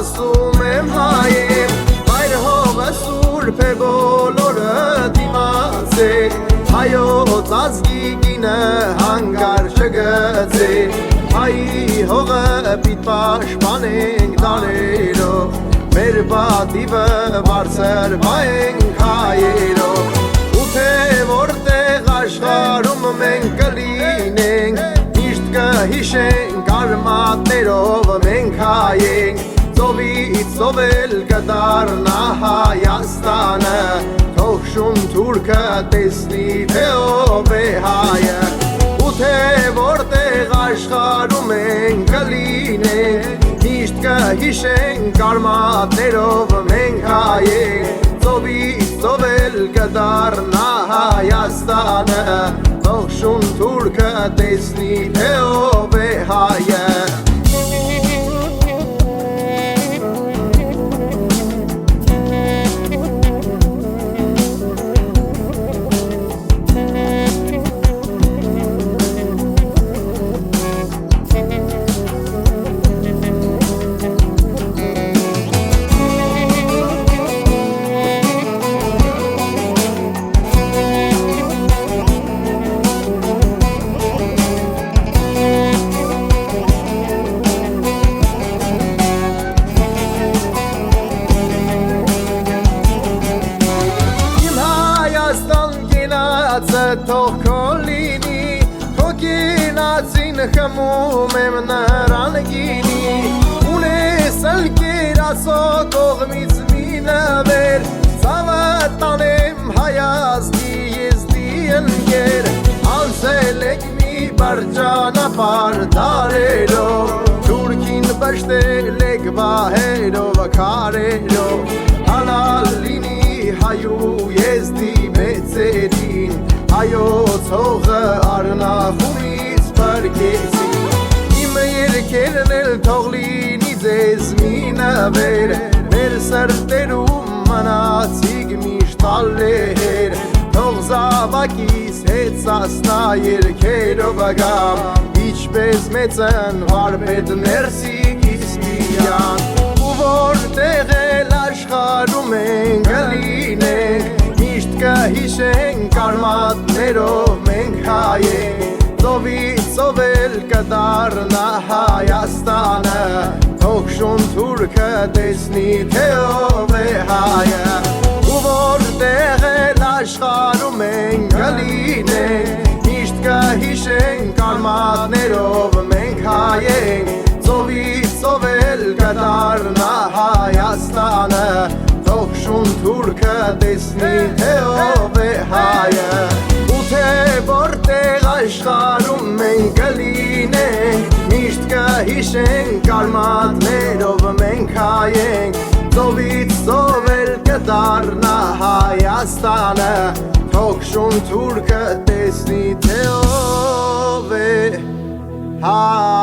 ասում եմ հայեր Մայր հողը սուրբ է բոլորը դիմացեք Հայոց ազգի կինը հանգար չգծեք Հայի հողը պիտ պաշտպանենք դարերով Մեր պատիվը բարձր պահենք հայերով Ու թե որտեղ աշխարհում մենք կլինենք Միշտ կհիշենք արմատներով մենք հայենք Ծովից ծովել կդառնա Հայաստանը Թող շուն թուրքը տեսնի թե ով է հայը Ու թե որտեղ աշխարհում մենք կլինենք Միշտ կհիշենք արմատներով մենք հայենք Ծովից ծովել կդառնա Հայաստանը Թող շուն թուրքը տեսնի թե ով է հայը Թող քո լինի, քո կինացին խմում եմ նրան գինի Ունես ըլկեր ասո կողմից մի նվեր Ցավը տանեմ Հայաստի եզդի ընկեր Անցել եք մի բրջանապար դարերով Թուրքին բշտել եք վահերով քարերով Հալալ լինի հայու եզդի մեծերին Հայոց հողը Արնախումից պարկեցի Իմ երկերն էլ թող լինի ձեզ մի նվեր Մեր սրտերում մնացիք միշտ ալլեր Թող զավակիս հետ սասնա երկերով գամ Իչպես մեծն վարպետներ Սիգիսպիան Ու որտեղ էլ աշխարհում ենք կլինենք Միշտ կհիշենք արմատներով մենք հայենք Ծովից ծովել կդառնա Հայաստանը Թող շուն թուրքը տեսնի թե ով է հայը Ու որտեղ էլ աշխարհում ենք կլինենք Միշտ կհիշենք արմատներով մենք հայենք Ծովից ծովել կդառնա Հայաստանը Թող շուն թուրքը տեսնի թե ով է հայը Ու թե որտեղ աշխարհում մենք կլինենք Միշտ կհիշենք արմատներով մենք հայենք Ծովից ծովել կդառնա Հայաստանը Թող շուն թուրքը տեսնի թե ով է հայը